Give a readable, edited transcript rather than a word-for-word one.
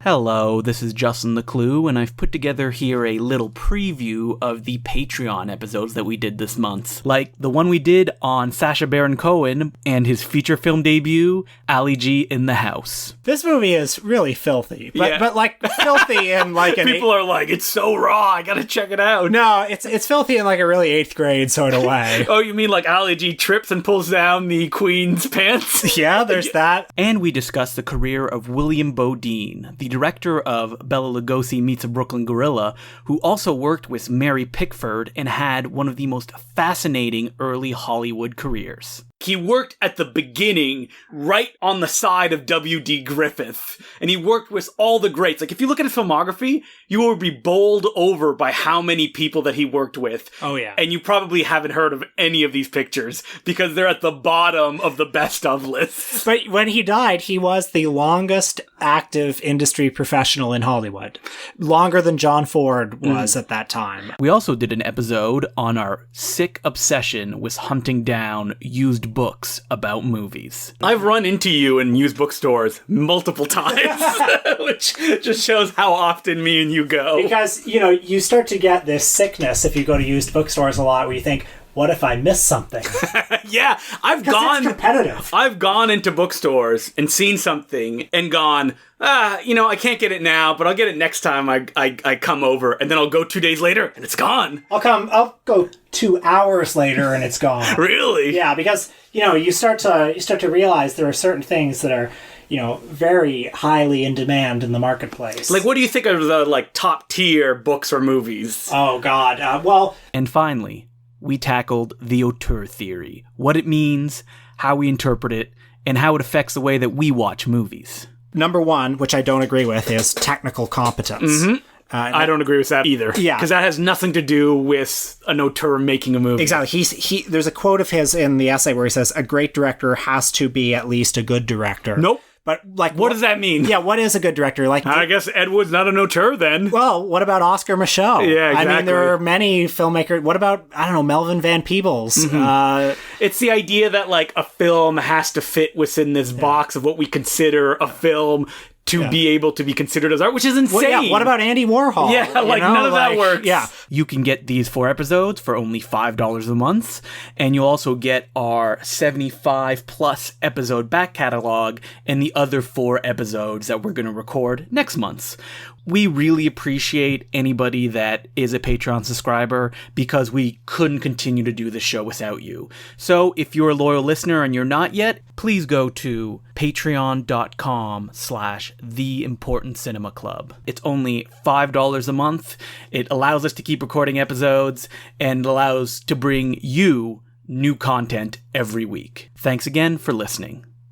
Hello, this is Justin the Clue, and I've put together here a little preview of the Patreon episodes that we did this month. Like the one we did on Sacha Baron Cohen and his feature film debut, Ali G in the House. This movie is really filthy, but like filthy in like an... People are like, it's so raw, I gotta check it out. No, it's filthy in like a really 8th grade sort of way. Oh, you mean like Ali G trips and pulls down the Queen's pants? Yeah, there's that. And we discussed the career of William Beaudine, the director of Bela Lugosi Meets a Brooklyn Gorilla, who also worked with Mary Pickford and had one of the most fascinating early Hollywood careers. He worked at the beginning, right on the side of W.D. Griffith, and he worked with all the greats. Like, if you look at his filmography, you will be bowled over by how many people that he worked with. Oh, yeah. And you probably haven't heard of any of these pictures, because they're at the bottom of the best of lists. But when he died, he was the longest active industry professional in Hollywood. Longer than John Ford was at that time. We also did an episode on our sick obsession with hunting down used books about movies. I've run into you in used bookstores multiple times, which just shows how often me and you go. Because, you start to get this sickness if you go to used bookstores a lot where you think, what if I miss something? Yeah, it's competitive. I've gone into bookstores and seen something and gone, I can't get it now, but I'll get it next time I come over, and then I'll go 2 days later and it's gone. I'll go 2 hours later and it's gone. Really? Yeah, because you start to realize there are certain things that are very highly in demand in the marketplace. Like, what do you think of the top tier books or movies? Oh God, and finally, we tackled the Auteur theory, what it means, how we interpret it, and how it affects the way that we watch movies. Number one, which I don't agree with, is technical competence. Mm-hmm. I don't agree with that either. Yeah. Because that has nothing to do with an auteur making a movie. Exactly. There's a quote of his in the essay where he says, a great director has to be at least a good director. Nope. But, what does that mean? Yeah, what is a good director? I guess Ed Wood's not an auteur then. Well, what about Oscar Micheaux? Yeah, exactly. I mean, there are many filmmakers. What about, Melvin Van Peebles? Mm-hmm. It's the idea that, a film has to fit within this box of what we consider a film to be able to be considered as art, which is insane. What about Andy Warhol? Yeah, none of that works. Yeah. You can get these 4 episodes for only $5 a month, and you'll also get our 75-plus episode back catalog and the other 4 episodes that we're going to record next month. We really appreciate anybody that is a Patreon subscriber because we couldn't continue to do the show without you. So if you're a loyal listener and you're not yet, please go to patreon.com/theimportantcinemaclub. It's only $5 a month. It allows us to keep recording episodes and allows to bring you new content every week. Thanks again for listening.